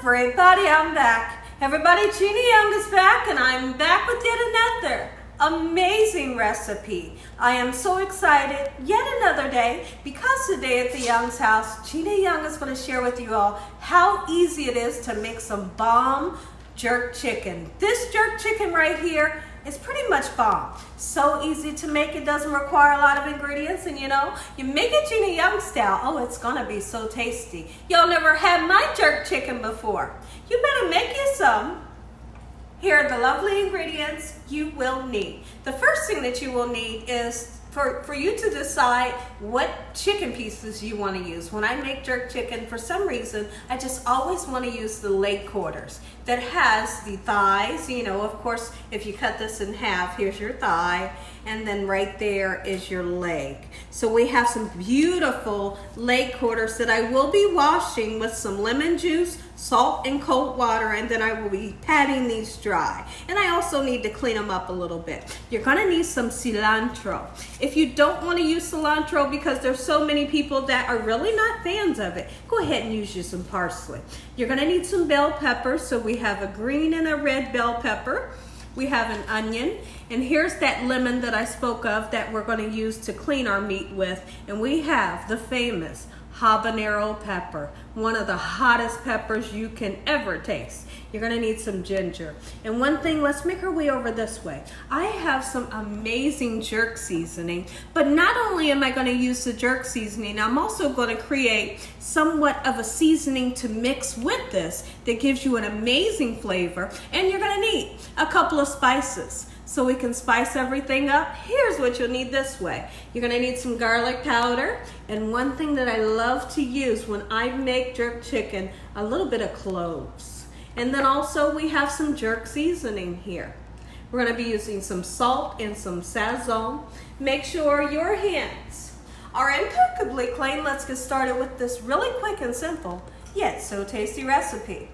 Everybody, I'm back. Everybody, Gina Young is back, and I'm back with yet another amazing recipe. I am so excited yet another day because today at the Young's house, Gina Young is going to share with you all how easy it is to make some bomb jerk chicken. This jerk chicken right here is pretty much bomb. So easy to make, it doesn't require a lot of ingredients, and you know, you make it Gina Young style. Oh, it's gonna be so tasty. Y'all never had my jerk chicken before. You better make you some. Here are the lovely ingredients you will need. The first thing that you will need is for you to decide what chicken pieces you want to use. When I make jerk chicken, for some reason, I just always want to use the leg quarters that has the thighs. You know, of course, if you cut this in half, here's your thigh, and then right there is your leg. So we have some beautiful leg quarters that I will be washing with some lemon juice, salt, and cold water, and then I will be patting these dry. And I also need to clean them up a little bit. You're gonna need some cilantro. If you don't want to use cilantro because there's so many people that are really not fans of it, go ahead and use you some parsley. You're gonna need some bell peppers. So we have a green and a red bell pepper. We have an onion, and here's that lemon that I spoke of that we're going to use to clean our meat with. And we have the famous habanero pepper, one of the hottest peppers you can ever taste. You're going to need some ginger. And one thing, let's make our way over this way. I have some amazing jerk seasoning, but not only am I going to use the jerk seasoning, I'm also going to create somewhat of a seasoning to mix with this that gives you an amazing flavor. And you're going to need a couple of spices. So we can spice everything up. Here's what you'll need this way. You're gonna need some garlic powder, and one thing that I love to use when I make jerk chicken, a little bit of cloves. And then also we have some jerk seasoning here. We're gonna be using some salt and some sazon. Make sure your hands are impeccably clean. Let's get started with this really quick and simple, yet so tasty recipe.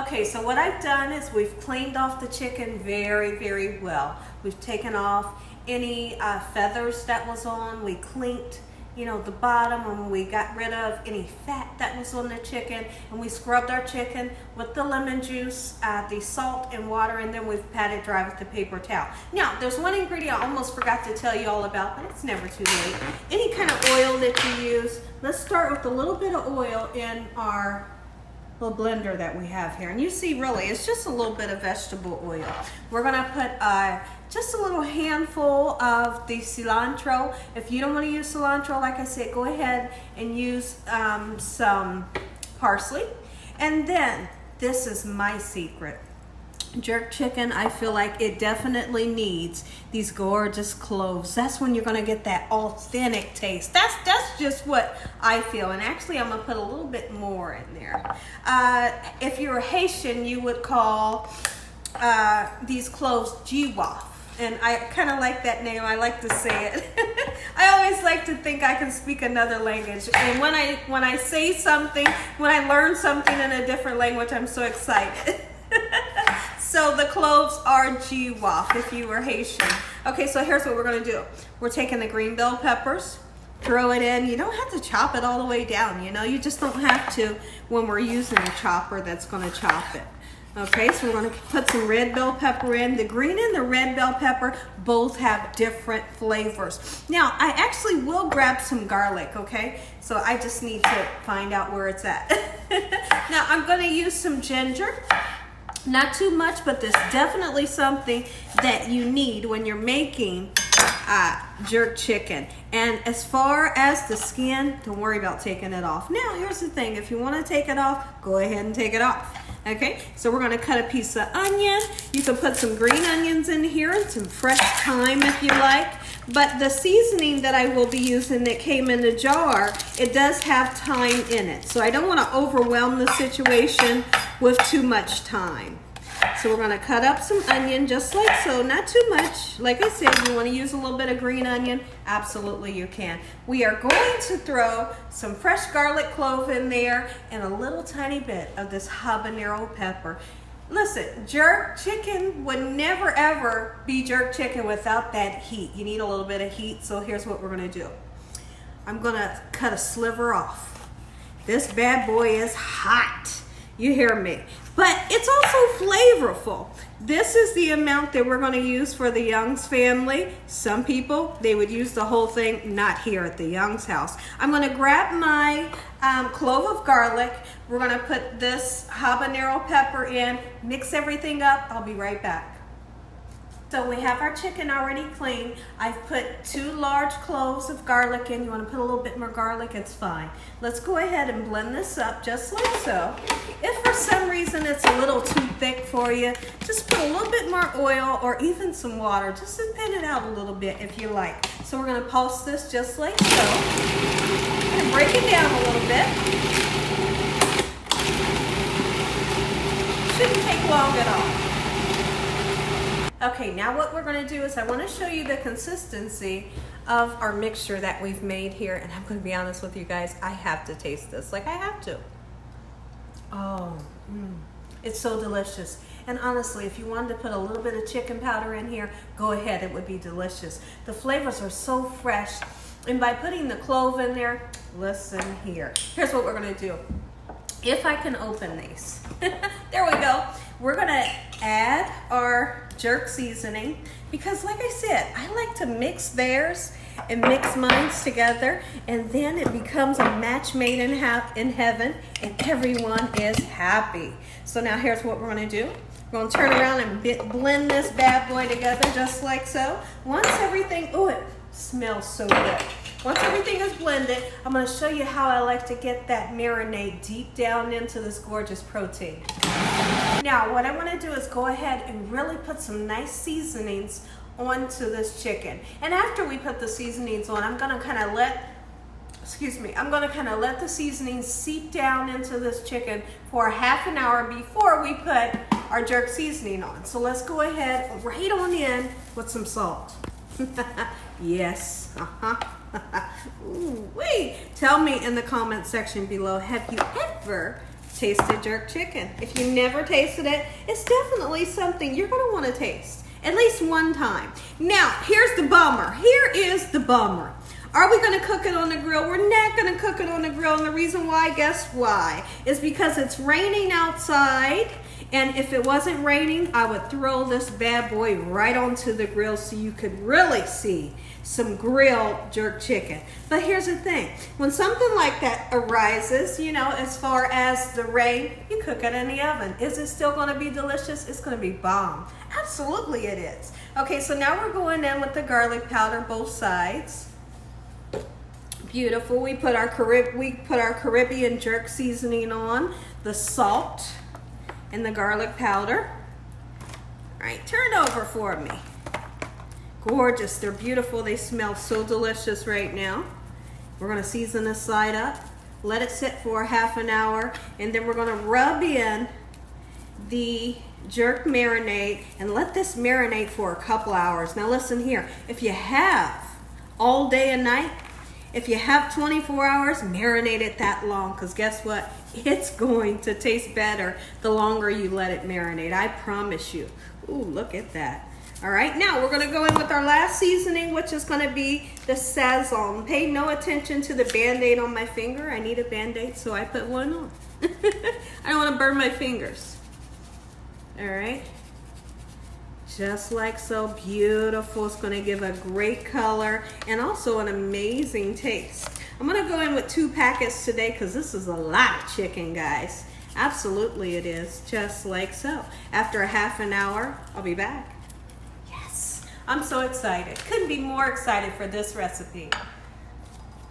Okay, so what I've done is we've cleaned off the chicken very, very well. We've taken off any feathers that was on. We cleaned, you know, the bottom, and we got rid of any fat that was on the chicken, and we scrubbed our chicken with the lemon juice, the salt and water, and then we've patted dry with the paper towel. Now, there's one ingredient I almost forgot to tell you all about, but it's never too late. Any kind of oil that you use. Let's start with a little bit of oil in our little blender that we have here, and you see really it's just a little bit of vegetable oil. We're gonna put just a little handful of the cilantro. If you don't want to use cilantro, like I said, go ahead and use some parsley. And then this is my secret. Jerk chicken, I feel like it definitely needs these gorgeous cloves. That's when you're gonna get that authentic taste. That's just what I feel. And actually I'm gonna put a little bit more in there. If you're Haitian, you would call these cloves jiwaf. And I kind of like that name. I like to say it. I always like to think I can speak another language. And when I say something, when I learn something in a different language, I'm so excited. So the cloves are jiwaf if you were Haitian. Okay, so here's what we're gonna do. We're taking the green bell peppers, throw it in. You don't have to chop it all the way down, you know, you just don't have to when we're using a chopper that's gonna chop it. Okay, so we're gonna put some red bell pepper in. The green and the red bell pepper both have different flavors. Now, I actually will grab some garlic, okay? So I just need to find out where it's at. Now, I'm gonna use some ginger. Not too much, but there's definitely something that you need when you're making jerk chicken. And as far as the skin, don't worry about taking it off. Now, here's the thing. If you want to take it off, go ahead and take it off. Okay, so we're going to cut a piece of onion. You can put some green onions in here and some fresh thyme if you like. But the seasoning that I will be using that came in the jar, it does have thyme in it. So I don't want to overwhelm the situation with too much thyme. So we're going to cut up some onion just like so, not too much. Like I said, you want to use a little bit of green onion, absolutely you can. We are going to throw some fresh garlic clove in there and a little tiny bit of this habanero pepper. Listen, jerk chicken would never ever be jerk chicken without that heat. You need a little bit of heat, so here's what we're gonna do. I'm gonna cut a sliver off. This bad boy is hot. You hear me? But it's also flavorful. This is the amount that we're going to use for the Young's family. Some people, they would use the whole thing, not here at the Young's house. I'm going to grab my clove of garlic. We're going to put this habanero pepper in, mix everything up. I'll be right back. So we have our chicken already clean. I've put 2 large cloves of garlic in. You want to put a little bit more garlic, it's fine. Let's go ahead and blend this up just like so. If for some reason it's a little too thick for you, just put a little bit more oil or even some water just to thin it out a little bit if you like. So we're going to pulse this just like so. And break it down a little bit. Shouldn't take long at all. Okay, now what we're going to do is I want to show you the consistency of our mixture that we've made here. And I'm going to be honest with you guys, I have to taste this. Like I have to. Oh, it's so delicious. And honestly, if you wanted to put a little bit of chicken powder in here, go ahead, it would be delicious. The flavors are so fresh. And by putting the clove in there, listen here. Here's what we're going to do. If I can open these. There we go. We're going to add our jerk seasoning because like I said, I like to mix theirs and mix mine together, and then it becomes a match made in heaven and everyone is happy. So now here's what we're going to do. We're going to turn around and blend this bad boy together just like so. Once everything, oh, it smells so good. Once everything is blended, I'm going to show you how I like to get that marinade deep down into this gorgeous protein. Now, what I want to do is go ahead and really put some nice seasonings onto this chicken. And after we put the seasonings on, I'm going to kind of let the seasonings seep down into this chicken for a half an hour before we put our jerk seasoning on. So let's go ahead right on in with some salt. Yes. Ooh, wait. Tell me in the comment section below, have you ever tasted jerk chicken? If you never tasted it, it's definitely something you're going to want to taste at least one time. Now, here's the bummer. Here is the bummer. Are we going to cook it on the grill? We're not going to cook it on the grill, and the reason why, guess why? Is because it's raining outside. And if it wasn't raining, I would throw this bad boy right onto the grill so you could really see some grilled jerk chicken. But here's the thing. When something like that arises, you know, as far as the rain, you cook it in the oven. Is it still going to be delicious? It's going to be bomb. Absolutely it is. Okay, so now we're going in with the garlic powder, both sides. Beautiful. We put our Caribbean jerk seasoning on, the salt, and the garlic powder. All right, turn over for me. Gorgeous, they're beautiful. They smell so delicious right now. We're gonna season this side up, let it sit for a half an hour, and then we're gonna rub in the jerk marinade and let this marinate for a couple hours. Now listen here, if you have all day and night, if you have 24 hours, marinate it that long, because guess what? It's going to taste better the longer you let it marinate. I promise you. Ooh, look at that. All right, now we're going to go in with our last seasoning, which is going to be the Sazon. Pay no attention to the Band-Aid on my finger. I need a Band-Aid, so I put one on. I don't want to burn my fingers. All right. Just like so, beautiful. It's going to give a great color and also an amazing taste. I'm going to go in with 2 packets today because this is a lot of chicken, guys. Absolutely it is. Just like so. After a half an hour, I'll be back. Yes, I'm so excited. Couldn't be more excited for this recipe.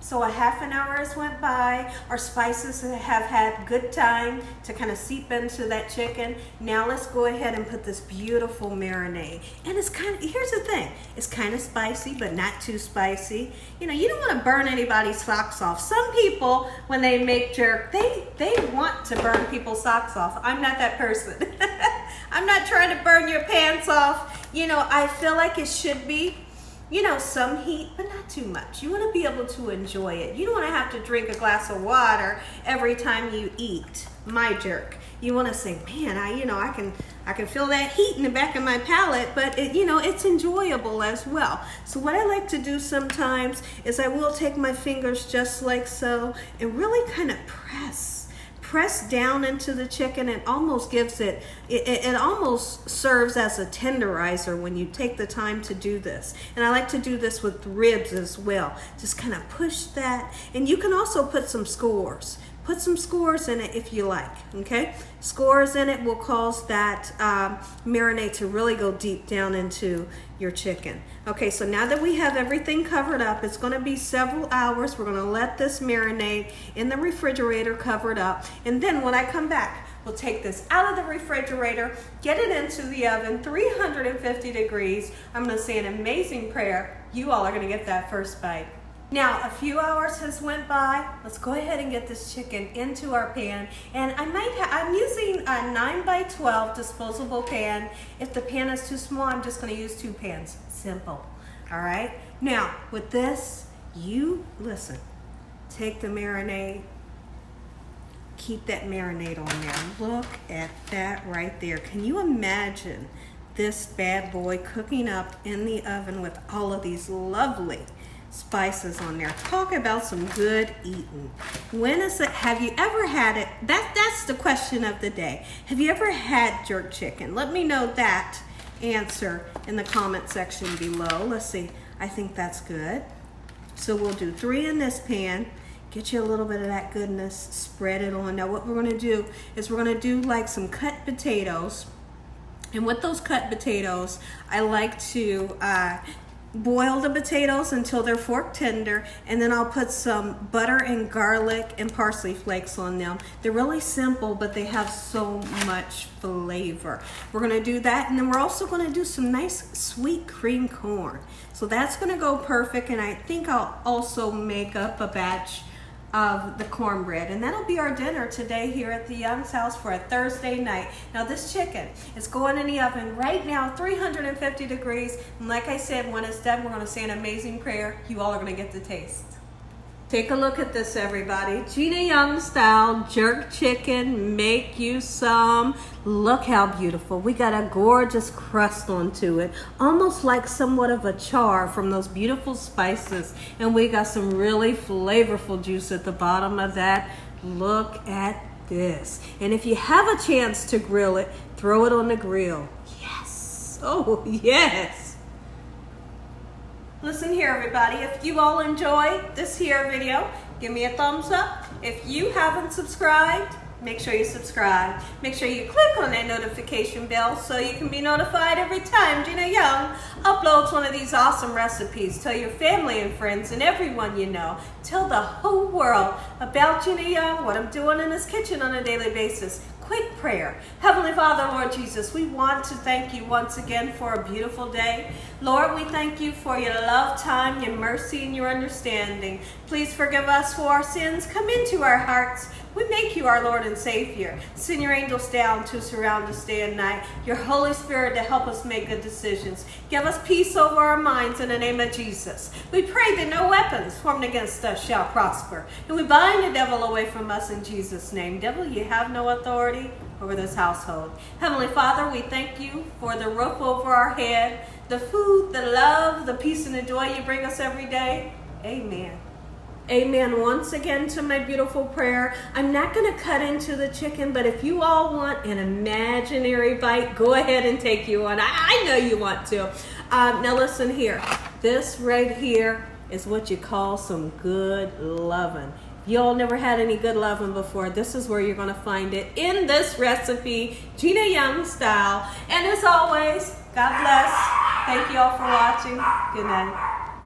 So a half an hour has went by. Our spices have had good time to kind of seep into that chicken. Now let's go ahead and put this beautiful marinade. And it's kind of, here's the thing, it's kind of spicy, but not too spicy. You know, you don't want to burn anybody's socks off. Some people, when they make jerk, they want to burn people's socks off. I'm not that person. I'm not trying to burn your pants off. You know, I feel like it should be, you know, some heat, but not too much. You want to be able to enjoy it. You don't want to have to drink a glass of water every time you eat my jerk. You want to say, man, I can feel that heat in the back of my palate, but it, you know, it's enjoyable as well. So what I like to do sometimes is I will take my fingers just like so and really kind of press press down into the chicken, it almost gives it almost serves as a tenderizer when you take the time to do this. And I like to do this with ribs as well. Just kind of push that. And you can also put some scores. Put some scores in it if you like, okay? Scores in it will cause that marinade to really go deep down into your chicken. Okay, so now that we have everything covered up, it's gonna be several hours. We're gonna let this marinade in the refrigerator covered up. And then when I come back, we'll take this out of the refrigerator, get it into the oven, 350 degrees. I'm gonna say an amazing prayer. You all are gonna get that first bite. Now, a few hours has went by. Let's go ahead and get this chicken into our pan. And I'm using a 9x12 disposable pan. If the pan is too small, I'm just gonna use 2 pans. Simple, all right? Now, with this, listen, take the marinade, keep that marinade on there. Look at that right there. Can you imagine this bad boy cooking up in the oven with all of these lovely spices on there? Talk about some good eating. Have you ever had it? That's the question of the day. Have you ever had jerk chicken? Let me know that answer in the comment section below. Let's see. I think that's good. So we'll do 3 in this pan. Get you a little bit of that goodness. Spread it on. Now what we're going to do is we're going to do like some cut potatoes. And with those cut potatoes, I like to boil the potatoes until they're fork tender, and then I'll put some butter and garlic and parsley flakes on them. They're really simple, but they have so much flavor. We're gonna do that, and then we're also gonna do some nice sweet cream corn. So that's gonna go perfect, and I think I'll also make up a batch of the cornbread, and that'll be our dinner today here at the Young's house for a Thursday night. Now this chicken is going in the oven right now, 350 degrees, and like I said, when it's done, we're going to say an amazing prayer. You all are going to get the taste. Take a look at this, everybody. Gina Young style jerk chicken. Make you some. Look how beautiful. We got a gorgeous crust onto it, almost like somewhat of a char from those beautiful spices. And we got some really flavorful juice at the bottom of that. Look at this. And if you have a chance to grill it, throw it on the grill. Yes. Oh, yes. Listen here, everybody. If you all enjoyed this here video, give me a thumbs up. If you haven't subscribed, make sure you subscribe. Make sure you click on that notification bell so you can be notified every time Gina Young uploads one of these awesome recipes. Tell your family and friends and everyone you know. Tell the whole world about Gina Young, what I'm doing in this kitchen on a daily basis. Quick prayer. Heavenly Father, Lord Jesus, we want to thank you once again for a beautiful day. Lord, we thank you for your love, time, your mercy, and your understanding. Please forgive us for our sins. Come into our hearts. We make you our Lord and Savior. Send your angels down to surround us day and night. Your Holy Spirit to help us make good decisions. Give us peace over our minds in the name of Jesus. We pray that no weapons formed against us shall prosper. And we bind the devil away from us in Jesus' name. Devil, you have no authority over this household. Heavenly Father, we thank you for the roof over our head, the food, the love, the peace, and the joy you bring us every day. Amen. Amen. Once again to my beautiful prayer. I'm not going to cut into the chicken, but if you all want an imaginary bite, go ahead and take you one. I know you want to. Now listen here. This right here is what you call some good loving. If you all never had any good loving before, this is where you're going to find it in this recipe, Gina Young style. And as always, God bless. Thank you all for watching. Good night.